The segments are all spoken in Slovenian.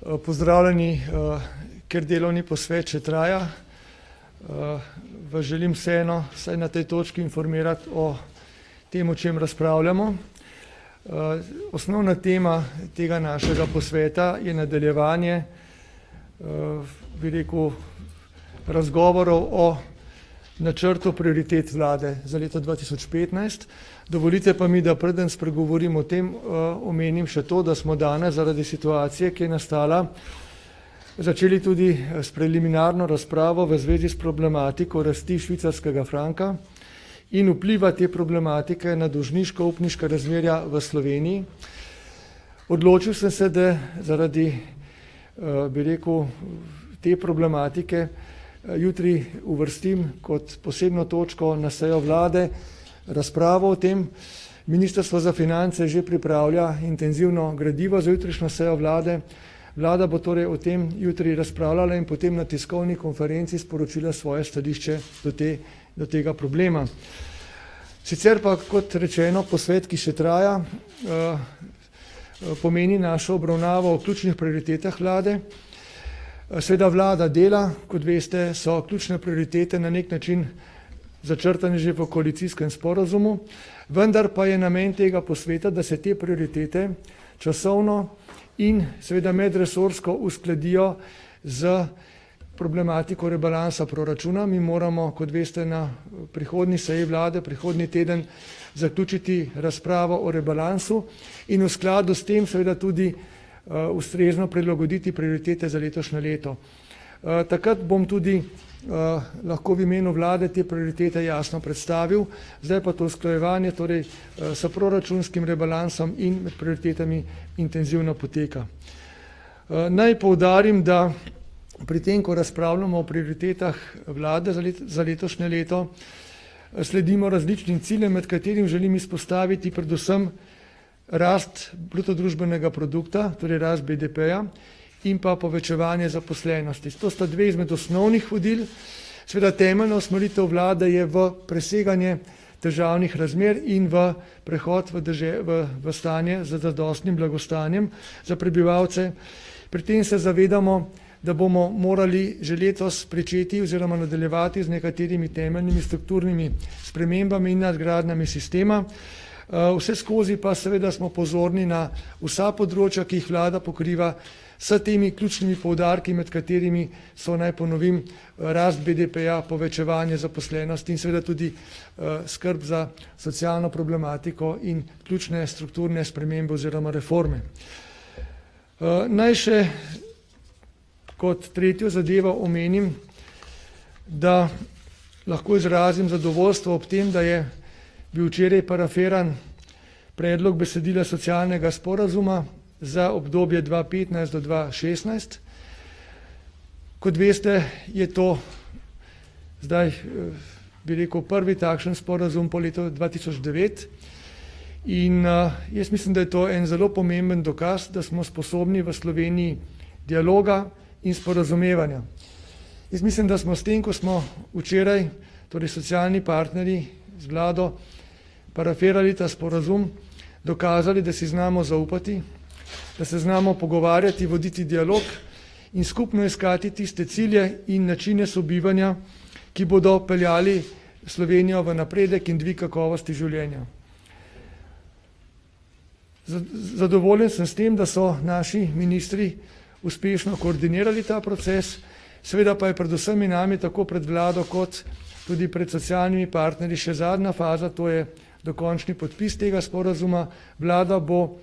Pozdravljeni, ker delovni posvet še traja. Vas želim vseeno vsaj na tej točki informirati o tem, o čem razpravljamo. Osnovna tema tega našega posveta je nadaljevanje, bi rekel, razgovorov o načrtu prioritet vlade za leto 2015. Dovolite pa mi, da preden spregovorim o tem, omenim še to, da smo danes zaradi situacije, ki je nastala, začeli tudi s preliminarno razpravo v zvezi s problematiko rasti švicarskega franka in vpliva te problematike na dolžniško-upniška razmerja v Sloveniji. Odločil sem se, da zaradi, bi rekel, te problematike jutri uvrstim kot posebno točko na sejo vlade razpravo o tem. Ministrstvo za finance že pripravlja intenzivno gradivo za jutrišnjo sejo vlade. Vlada bo torej o tem jutri razpravljala in potem na tiskovni konferenci sporočila svoje stališče do tega problema. Sicer pa, kot rečeno, posvet, ki še traja, pomeni našo obravnavo o ključnih prioritetah vlade. Seveda vlada dela, kot veste, so ključne prioritete na nek način začrtane že v koalicijskem sporazumu, vendar pa je namen tega posveta, da se te prioritete časovno in seveda medresorsko uskladijo z problematiko rebalansa proračuna. Mi moramo, kot veste, na prihodnji seji vlade, prihodnji teden zaključiti razpravo o rebalansu in v skladu s tem seveda tudi ustrezno prilagoditi prioritete za letošnje leto. Takrat bom tudi lahko v imenu vlade te prioritete jasno predstavil, zdaj pa to usklajevanje torej s proračunskim rebalansom in med prioritetami intenzivno poteka. Naj poudarim, da pri tem, ko razpravljamo o prioritetah vlade za letošnje leto, sledimo različnim ciljem, med katerim želim izpostaviti predvsem rast bruto družbenega produkta, torej rast BDP-ja, in pa povečevanje zaposlenosti. To sta dve izmed osnovnih vodil. Seveda temeljna usmeritev vlade je v preseganje težavnih razmer in v prehod v stanje z zadostnim blagostanjem za prebivalce. Pri tem se zavedamo, da bomo morali že letos pričeti oziroma nadaljevati z nekaterimi temeljnimi strukturnimi spremembami in nadgradnjami sistema. Vse skozi pa seveda smo pozorni na vsa področja, ki jih vlada pokriva, s temi ključnimi poudarki, med katerimi so, naj ponovim, rast BDP-ja, povečevanje zaposlenosti in seveda tudi skrb za socialno problematiko in ključne strukturne spremembe oziroma reforme. Naj še kot tretjo zadevo omenim, da lahko izrazim zadovoljstvo ob tem, da je bil včeraj parafiran predlog besedila socialnega sporazuma za obdobje 2015 do 2016. Kot veste, je to zdaj, bi rekel, prvi takšen sporazum po letu 2009 in jaz mislim, da je to en zelo pomemben dokaz, da smo sposobni v Sloveniji dialoga in sporazumevanja. Jaz mislim, da smo s tem, ko smo včeraj, torej socialni partnerji z vlado, parafirali ta sporazum, dokazali, da si znamo zaupati, da se znamo pogovarjati, voditi dialog in skupno iskati tiste cilje in načine sobivanja, ki bodo peljali Slovenijo v napredek in dvig kakovosti življenja. Zadovoljen sem s tem, da so naši ministri uspešno koordinirali ta proces, seveda pa je predvsem in nami tako pred vlado kot tudi pred socialnimi partnerji še zadnja faza, to je dokončni podpis tega sporazuma. Vlada bo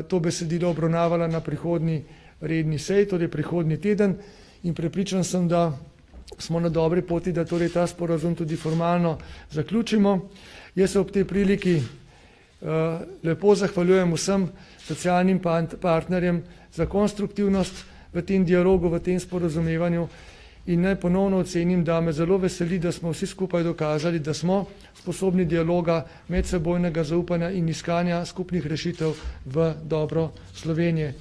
to besedilo obravnavala na prihodnji redni seji, torej prihodnji teden, in prepričan sem, da smo na dobri poti, da torej ta sporazum tudi formalno zaključimo. Jaz se ob tej priliki lepo zahvaljujem vsem socialnim partnerjem za konstruktivnost v tem dialogu, v tem sporazumevanju in naj ponovno ocenim, da me zelo veseli, da smo vsi skupaj dokazali, da smo sposobni dialoga, medsebojnega zaupanja in iskanja skupnih rešitev v dobro Slovenije.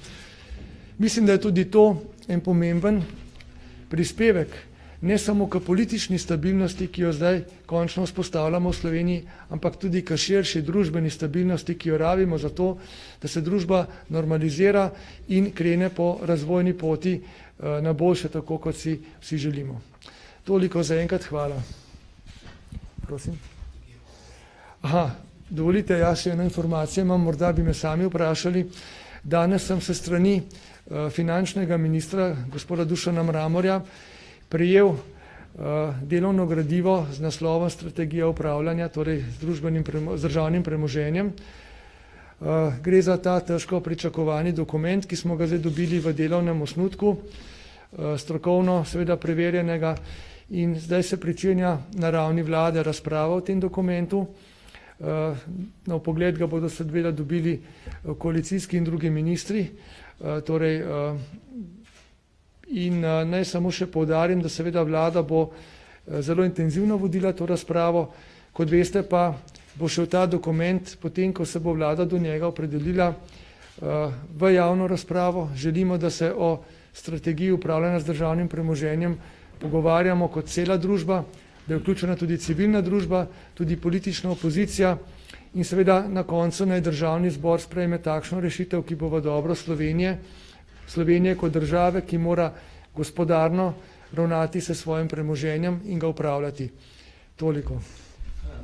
Mislim, da je tudi to en pomemben prispevek ne samo k politični stabilnosti, ki jo zdaj končno vzpostavljamo v Sloveniji, ampak tudi k širši družbeni stabilnosti, ki jo rabimo za to, da se družba normalizira in krene po razvojni poti na boljše, tako kot si vsi želimo. Toliko za enkrat, hvala. Prosim. Dovolite, jaz še eno informacijo imam, morda bi me sami vprašali. Danes sem se strani finančnega ministra, gospoda Dušana Mramorja, prejel delovno gradivo z naslovom Strategija upravljanja, torej z državnim premoženjem. Gre za ta težko pričakovani dokument, ki smo ga zdaj dobili v delovnem osnutku, strokovno seveda preverjenega, in zdaj se pričenja na ravni vlade razprava o tem dokumentu. Na vpogled ga bodo seveda dobili koalicijski in drugi ministri. In naj samo še poudarim, da seveda vlada bo zelo intenzivno vodila to razpravo. Kot veste pa bo šel ta dokument, potem ko se bo vlada do njega opredelila, v javno razpravo. Želimo, da se o strategiji upravljanja z državnim premoženjem pogovarjamo kot cela družba, da je vključena tudi civilna družba, tudi politična opozicija in seveda na koncu naj državni zbor sprejme takšno rešitev, ki bo v dobro Slovenije kot države, ki mora gospodarno ravnati se svojim premoženjem in ga upravljati. Toliko.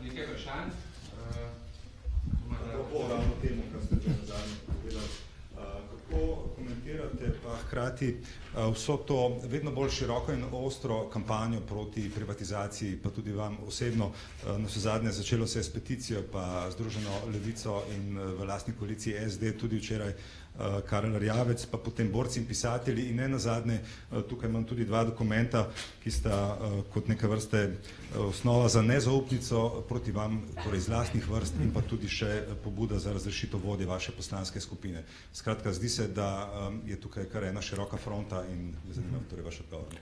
Nekaj vprašanj? Ravno temu, kar ste že nazadnje povedali. Kako komentirate pa hkrati vso to vedno bolj široko in ostro kampanjo proti privatizaciji, pa tudi vam osebno, navsezadnje začelo se je s peticijo, pa Združeno levico in v lastni koaliciji SD tudi včeraj Karel Erjavec, pa potem borci in pisatelji in ne nazadnje, tukaj imam tudi dva dokumenta, ki sta kot neke vrste osnova za nezaupnico proti vam, torej iz lastnih vrst in pa tudi še pobuda za razrešitev vodje vaše poslanske skupine. Skratka, zdi se, da je tukaj kar ena široka fronta in zanimam torej vaš odgovor.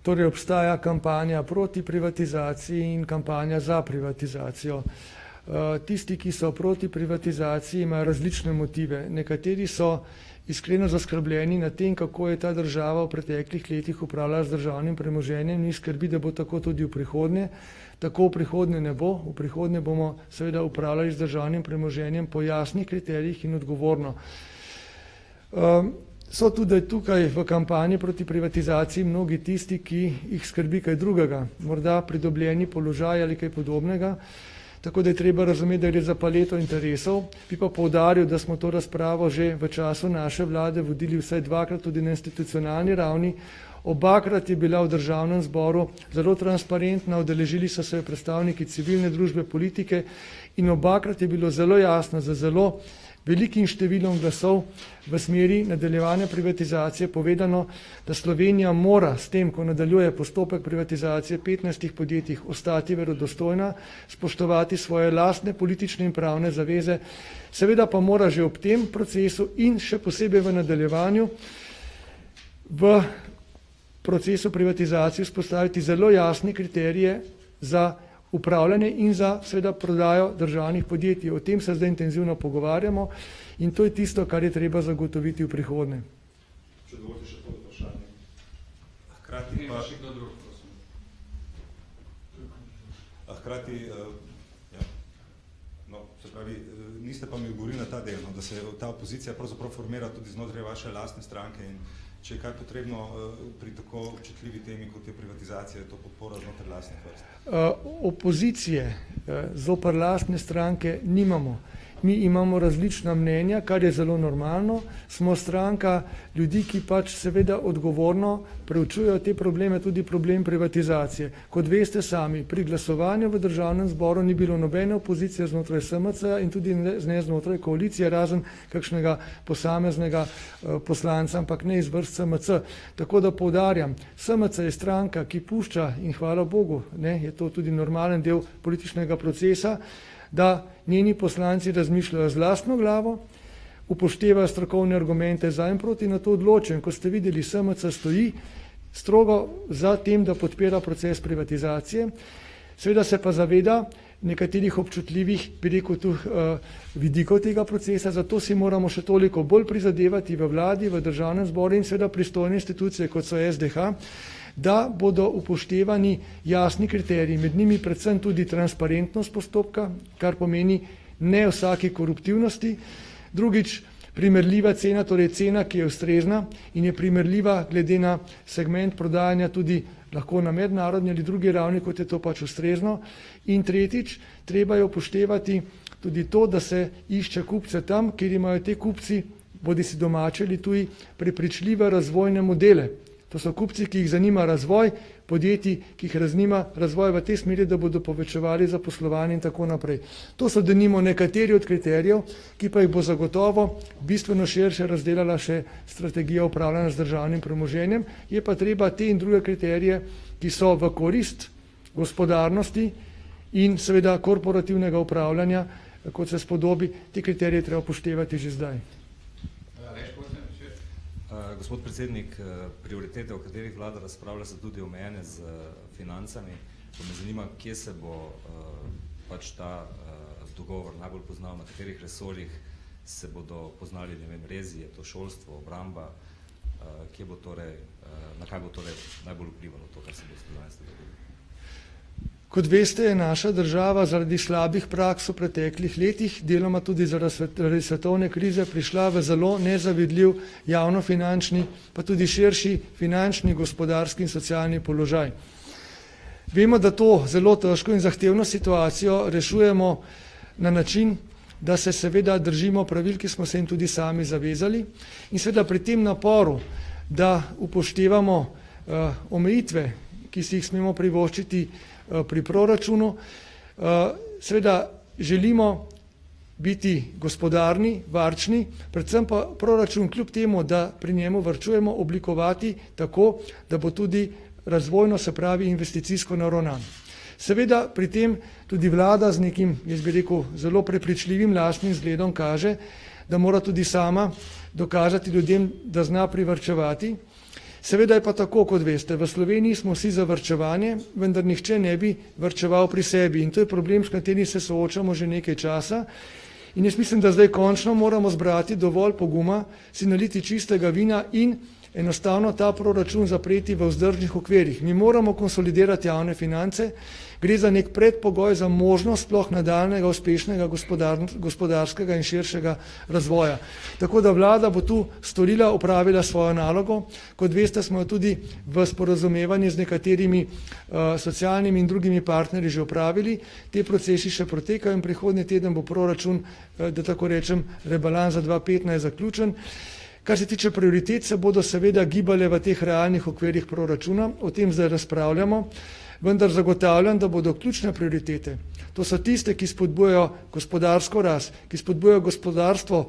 Torej obstaja kampanja proti privatizaciji in kampanja za privatizacijo. Tisti, ki so proti privatizaciji, imajo različne motive. Nekateri so iskreno zaskrbljeni nad tem, kako je ta država v preteklih letih upravljala z državnim premoženjem, in skrbi, da bo tako tudi v prihodnje. Tako v prihodnje ne bo. V prihodnje bomo seveda upravljali z državnim premoženjem po jasnih kriterijih in odgovorno. So tudi tukaj v kampanji proti privatizaciji mnogi tisti, ki jih skrbi kaj drugega, morda pridobljeni položaj ali kaj podobnega. Tako da je treba razumeti, da gre za paleto interesov. Bi pa poudaril, da smo to razpravo že v času naše vlade vodili vsaj dvakrat tudi na institucionalni ravni. Obakrat je bila v državnem zboru zelo transparentna, udeležili so se predstavniki civilne družbe, politike in obakrat je bilo zelo jasno, za zelo velikim številom glasov v smeri nadaljevanja privatizacije povedano, da Slovenija mora s tem, ko nadaljuje postopek privatizacije 15 podjetjih, ostati verodostojna, spoštovati svoje lastne politične in pravne zaveze, seveda pa mora že ob tem procesu in še posebej v nadaljevanju v procesu privatizacije vzpostaviti zelo jasne kriterije za upravljanje in za seveda prodajo državnih podjetij. O tem se zdaj intenzivno pogovarjamo in to je tisto, kar je treba zagotoviti v prihodnje. Če dovolite še to vprašanje. Hkrati pa... Hkrati, se pravi, niste pa mi odgovorili na ta del, da se ta opozicija pravzaprav formira tudi znotraj vaše lastne stranke in če je kaj potrebno pri tako občutljivi temi, kot je privatizacija, je to podpora znotraj lastnih vrst? Opozicije zoper lastne stranke nimamo. Mi imamo različna mnenja, kar je zelo normalno. Smo stranka ljudi, ki pač seveda odgovorno preučujejo te probleme, tudi problem privatizacije. Kot veste sami, pri glasovanju v državnem zboru ni bilo nobene opozicije znotraj SMC in tudi ne znotraj koalicije, razen kakšnega posameznega poslanca, ampak ne iz vrst SMC. Tako da poudarjam, SMC je stranka, ki pušča, in hvala Bogu, je to tudi normalen del političnega procesa, da njeni poslanci razmišljajo z lastno glavo, upoštevajo strokovne argumente za in proti, na to odločen. Ko ste videli, SMC stoji strogo za tem, da podpira proces privatizacije, seveda se pa zaveda nekaterih občutljivih, bi rekel tu, vidikov tega procesa, zato si moramo še toliko bolj prizadevati v vladi, v državnem zboru in seveda pristojne institucije, kot so SDH, da bodo upoštevani jasni kriteriji, med njimi predvsem tudi transparentnost postopka, kar pomeni ne vsaki koruptivnosti. Drugič, primerljiva cena, torej cena, ki je ustrezna in je primerljiva glede na segment prodajanja tudi lahko na mednarodni ali drugi ravni, kot je to pač ustrezno. In tretjič, treba je upoštevati tudi to, da se išče kupce tam, kjer imajo te kupci, bodisi domači ali tuji, prepričljive razvojne modele. To so kupci, ki jih zanima razvoj, podjetij, ki jih zanima razvoj v tej smeri, da bodo povečevali zaposlovanje in tako naprej. To so denimo nekateri od kriterijev, ki pa jih bo zagotovo bistveno širše razdelala še strategija upravljanja z državnim premoženjem. Je pa treba te in druge kriterije, ki so v korist gospodarnosti in seveda korporativnega upravljanja, kot se spodobi, te kriterije treba upoštevati že zdaj. Gospod predsednik, prioritete, o katerih vlada razpravlja, so tudi omejene z financami. Pa me zanima, kje se bo pač ta dogovor najbolj poznal, na katerih resorjih se bodo poznali, ne vem, rezi, je to šolstvo, obramba, kje bo torej, na kaj bo torej najbolj vplivalo to, kar se bo s 12. dogodilo? Kot veste, je naša država zaradi slabih praks v preteklih letih, deloma tudi zaradi svetovne krize, prišla v zelo nezavidljiv javnofinančni, pa tudi širši finančni, gospodarski in socialni položaj. Vemo, da to zelo težko in zahtevno situacijo rešujemo na način, da se seveda držimo pravil, ki smo se jim tudi sami zavezali, in seveda pri tem naporu, da upoštevamo omejitve, ki si jih smemo privoščiti pri proračunu. Seveda želimo biti gospodarni, varčni, predvsem pa proračun kljub temu, da pri njemu varčujemo, oblikovati tako, da bo tudi razvojno, se pravi investicijsko naravnan. Seveda pri tem tudi vlada z nekim, jaz bi rekel, zelo prepričljivim lastnim zgledom kaže, da mora tudi sama dokazati ljudem, da zna privarčevati. Seveda je pa tako, kot veste, v Sloveniji smo vsi za varčevanje, vendar nihče ne bi varčeval pri sebi in to je problem, s katerim se soočamo že nekaj časa. In jaz mislim, da zdaj končno moramo zbrati dovolj poguma, si naliti čistega vina in enostavno ta proračun zapreti v vzdržnih okvirih. Mi moramo konsolidirati javne finance, gre za nek predpogoj za možnost sploh nadaljnjega uspešnega gospodarskega in širšega razvoja. Tako da vlada bo tu storila, opravila svojo nalogo. Kot veste, smo jo tudi v sporazumevanju z nekaterimi socialnimi in drugimi partnerji že opravili. Te procesi še potekajo in prihodnji teden bo proračun, da tako rečem, rebalans za 2015 zaključen. Kar se tiče prioritet, se bodo seveda gibale v teh realnih okvirih proračuna, o tem zdaj razpravljamo, vendar zagotavljam, da bodo ključne prioritete. To so tiste, ki spodbujajo gospodarsko rast, ki spodbujajo gospodarstvo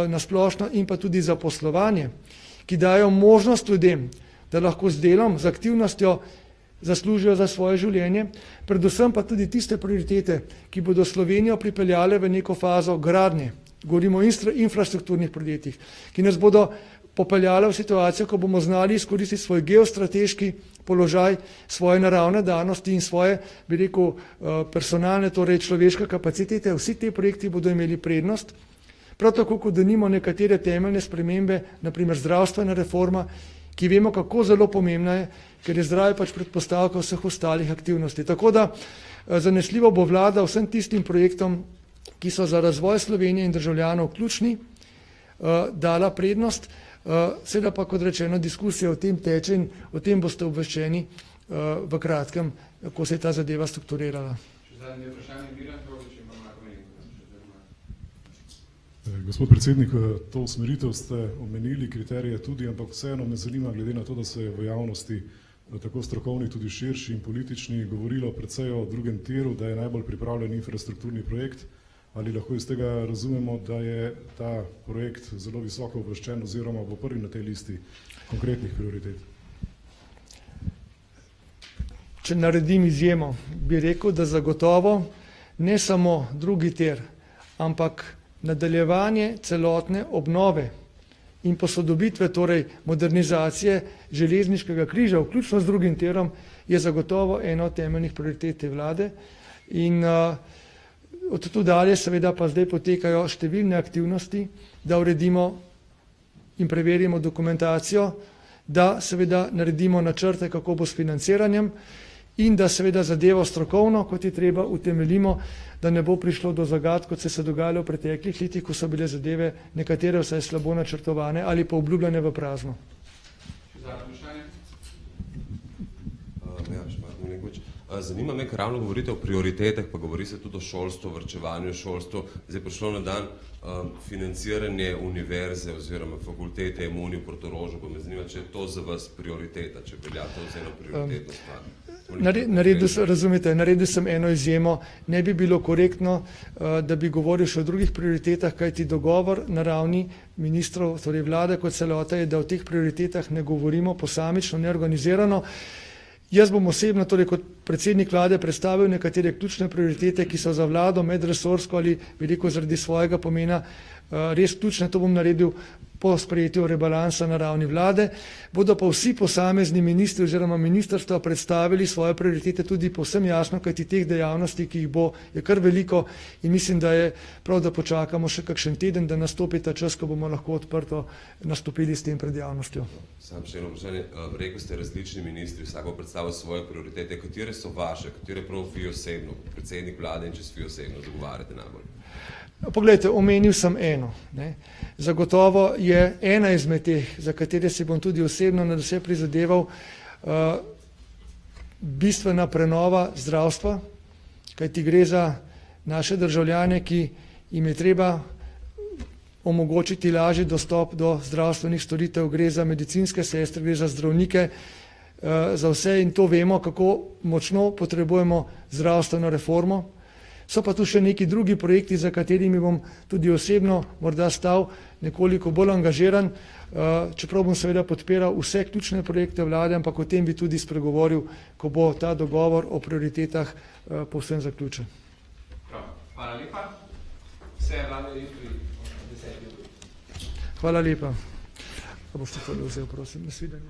nasplošno in pa tudi zaposlovanje, ki dajo možnost ljudem, da lahko z delom, z aktivnostjo zaslužijo za svoje življenje, predvsem pa tudi tiste prioritete, ki bodo Slovenijo pripeljale v neko fazo gradnje. Govorimo o infrastrukturnih podjetjih, ki nas bodo popeljale v situacijo, ko bomo znali izkoristiti svoj geostrateški položaj, svoje naravne danosti in svoje, bi rekel, personalne, torej človeške kapacitete. Vsi te projekti bodo imeli prednost. Prav tako, kot denimo nekatere temeljne spremembe, naprimer zdravstvena reforma, ki vemo, kako zelo pomembna je, ker je zdravje pač predpostavka vseh ostalih aktivnosti. Tako da zanesljivo bo vlada vsem tistim projektom, ki so za razvoj Slovenije in državljanov ključni, dala prednost. Seveda pa, kot rečeno, diskusija o tem teče in o tem boste obveščeni v kratkem, kako se je ta zadeva strukturirala. Gospod predsednik, to usmeritev ste omenili, kriterije tudi, ampak vseeno me zanima, glede na to, da se je v javnosti tako strokovni, tudi širši in politični govorilo predvsej o drugem tiru, da je najbolj pripravljen infrastrukturni projekt. Ali lahko iz tega razumemo, da je ta projekt zelo visoko uvrščen oziroma bo prvi na tej listi konkretnih prioritet? Če naredim izjemo, bi rekel, da zagotovo ne samo drugi tir, ampak nadaljevanje celotne obnove in posodobitve, torej modernizacije železniškega križa, vključno z drugim tirom, je zagotovo ena od temeljnih prioritet te vlade. In od tu dalje seveda pa zdaj potekajo številne aktivnosti, da uredimo in preverimo dokumentacijo da seveda naredimo načrte, kako bo s financiranjem in da seveda zadevo strokovno, kot je treba, utemeljimo, da ne bo prišlo do zagat, kot se dogajalo v preteklih letih, ko so bile zadeve nekatere vsaj slabo načrtovane ali pa obljubljene v prazno. Zanima me, ker ravno govorite o prioritetah, pa govori se tudi o šolstvu, vrčevanju šolstvu. Zdaj prišlo na dan financiranje univerze oziroma fakultete EMUNI v Portorožu, pa me zanima, če je to za vas prioriteta, če velja to za eno prioritetno stvar. Razumete, naredil sem eno izjemo. Ne bi bilo korektno, da bi govoril še o drugih prioritetah, kajti dogovor na ravni ministrov, torej vlade kot celota je, da o teh prioritetah ne govorimo posamično, neorganizirano. Jaz bom osebno, torej kot predsednik vlade, predstavil nekatere ključne prioritete, ki so za vlado medresorsko ali veliko zaradi svojega pomena res ključne. To bom naredil po sprejetju rebalansa na ravni vlade. Bodo pa vsi posamezni ministri oziroma ministrstva predstavili svoje prioritete tudi povsem jasno, kajti teh dejavnosti, ki jih bo, je kar veliko in mislim, da je prav, da počakamo še kakšen teden, da nastopi ta čas, ko bomo lahko odprto nastopili s tem pred javnostjo. Sam še eno vprašanje. Rekel ste različni ministri, vsak bo predstavil svoje prioritete. Katere so vaše, katere prav vi osebno, predsednik vlade in če vi osebno zagovarjate najbolj? Poglejte, omenil sem eno. Zagotovo je ena izmed teh, za katere si bom tudi osebno nadvse prizadeval, bistvena prenova zdravstva, kajti gre za naše državljane, ki jim je treba omogočiti lažji dostop do zdravstvenih storitev, gre za medicinske sestre, gre za zdravnike, za vse in to vemo, kako močno potrebujemo zdravstveno reformo. So pa tu še neki drugi projekti, za katerimi bom tudi osebno morda stal nekoliko bolj angažiran, čeprav bom seveda podpiral vse ključne projekte vlade, ampak o tem bi tudi spregovoril, ko bo ta dogovor o prioritetah povsem zaključen. Hvala lepa. Vse vlade jutri ob 10. uri. Hvala lepa. Pa boste to vzel, prosim. Nasvidenje.